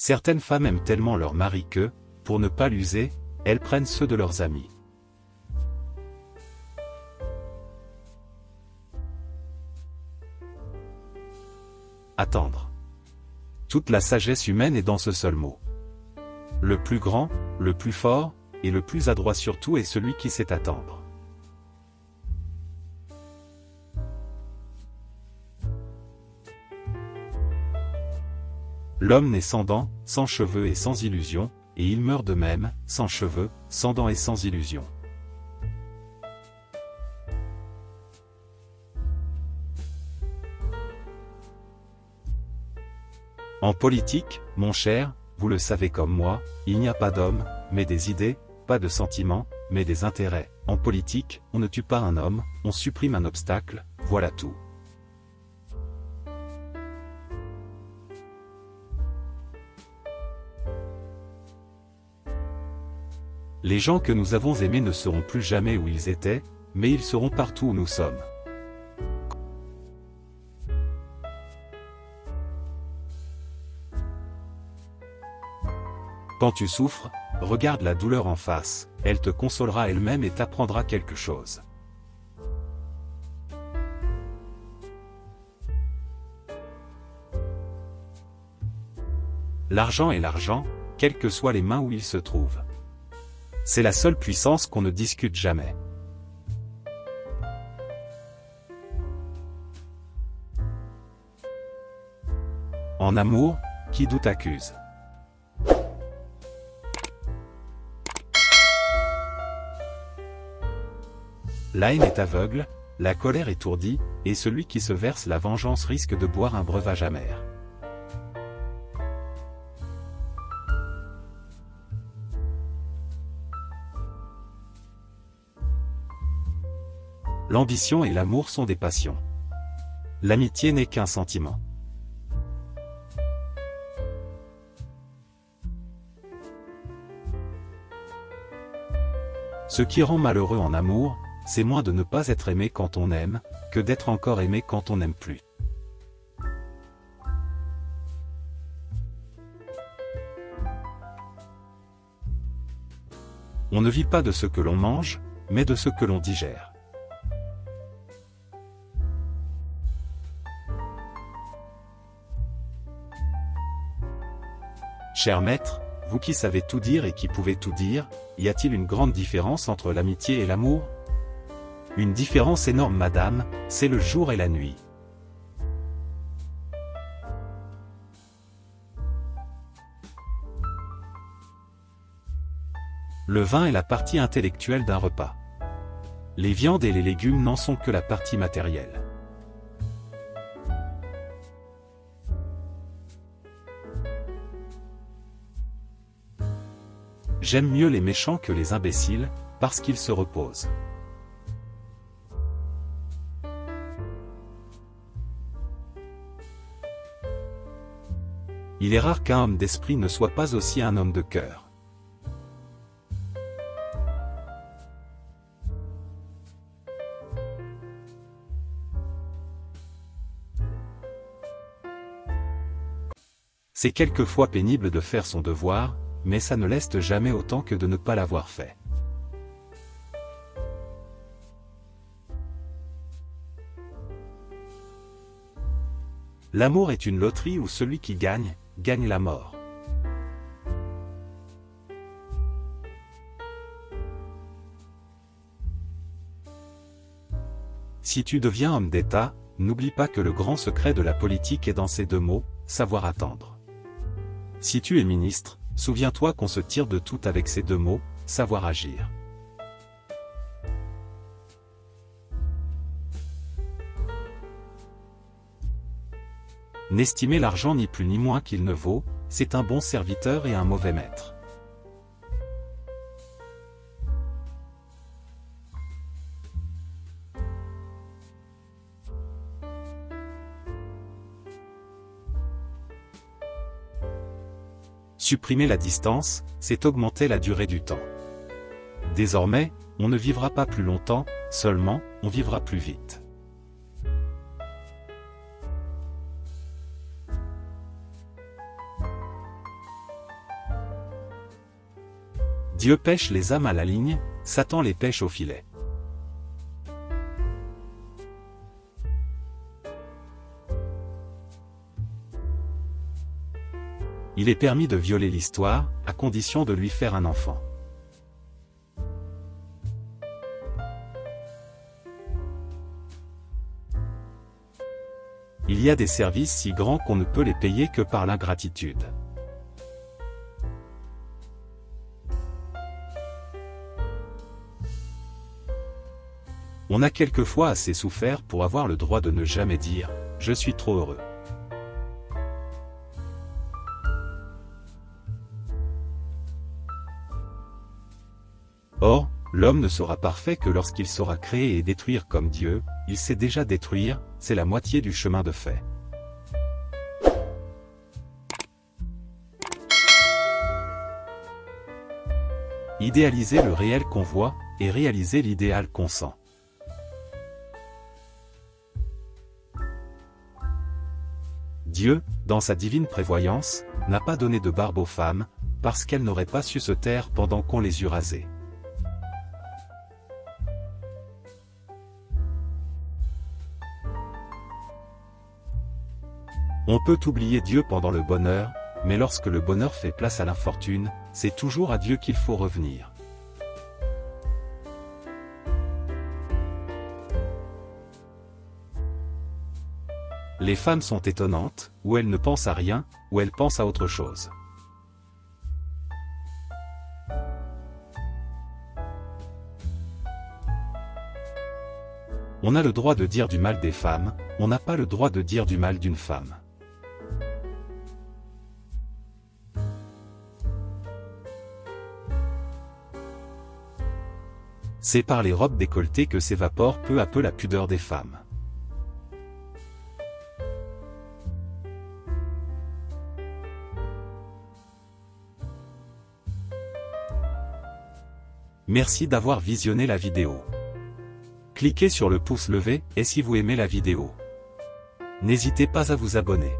Certaines femmes aiment tellement leur mari que, pour ne pas l'user, elles prennent ceux de leurs amis. Attendre. Toute la sagesse humaine est dans ce seul mot. Le plus grand, le plus fort, et le plus adroit surtout est celui qui sait attendre. L'homme naît sans dents, sans cheveux et sans illusions, et il meurt de même, sans cheveux, sans dents et sans illusions. En politique, mon cher, vous le savez comme moi, il n'y a pas d'homme, mais des idées, pas de sentiments, mais des intérêts. En politique, on ne tue pas un homme, on supprime un obstacle, voilà tout. Les gens que nous avons aimés ne seront plus jamais où ils étaient, mais ils seront partout où nous sommes. Quand tu souffres, regarde la douleur en face, elle te consolera elle-même et t'apprendra quelque chose. L'argent est l'argent, quelles que soient les mains où il se trouve. C'est la seule puissance qu'on ne discute jamais. En amour, qui doute accuse. La haine est aveugle, la colère étourdie, et celui qui se verse la vengeance risque de boire un breuvage amer. L'ambition et l'amour sont des passions. L'amitié n'est qu'un sentiment. Ce qui rend malheureux en amour, c'est moins de ne pas être aimé quand on aime, que d'être encore aimé quand on n'aime plus. On ne vit pas de ce que l'on mange, mais de ce que l'on digère. Cher maître, vous qui savez tout dire et qui pouvez tout dire, y a-t-il une grande différence entre l'amitié et l'amour ? Une différence énorme, madame, c'est le jour et la nuit. Le vin est la partie intellectuelle d'un repas. Les viandes et les légumes n'en sont que la partie matérielle. J'aime mieux les méchants que les imbéciles, parce qu'ils se reposent. Il est rare qu'un homme d'esprit ne soit pas aussi un homme de cœur. C'est quelquefois pénible de faire son devoir, mais ça ne leste jamais autant que de ne pas l'avoir fait. L'amour est une loterie où celui qui gagne, gagne la mort. Si tu deviens homme d'État, n'oublie pas que le grand secret de la politique est dans ces deux mots, savoir attendre. Si tu es ministre, souviens-toi qu'on se tire de tout avec ces deux mots, savoir agir. N'estimer l'argent ni plus ni moins qu'il ne vaut, c'est un bon serviteur et un mauvais maître. Supprimer la distance, c'est augmenter la durée du temps. Désormais, on ne vivra pas plus longtemps, seulement, on vivra plus vite. Dieu pêche les âmes à la ligne, Satan les pêche au filet. Il est permis de violer l'histoire, à condition de lui faire un enfant. Il y a des services si grands qu'on ne peut les payer que par l'ingratitude. On a quelquefois assez souffert pour avoir le droit de ne jamais dire « Je suis trop heureux ». Or, l'homme ne sera parfait que lorsqu'il saura créer et détruire comme Dieu. Il sait déjà détruire, c'est la moitié du chemin de fait. Idéaliser le réel qu'on voit, et réaliser l'idéal qu'on sent. Dieu, dans sa divine prévoyance, n'a pas donné de barbe aux femmes, parce qu'elles n'auraient pas su se taire pendant qu'on les eût rasées. On peut oublier Dieu pendant le bonheur, mais lorsque le bonheur fait place à l'infortune, c'est toujours à Dieu qu'il faut revenir. Les femmes sont étonnantes, ou elles ne pensent à rien, ou elles pensent à autre chose. On a le droit de dire du mal des femmes, on n'a pas le droit de dire du mal d'une femme. C'est par les robes décolletées que s'évapore peu à peu la pudeur des femmes. Merci d'avoir visionné la vidéo. Cliquez sur le pouce levé, et si vous aimez la vidéo, n'hésitez pas à vous abonner.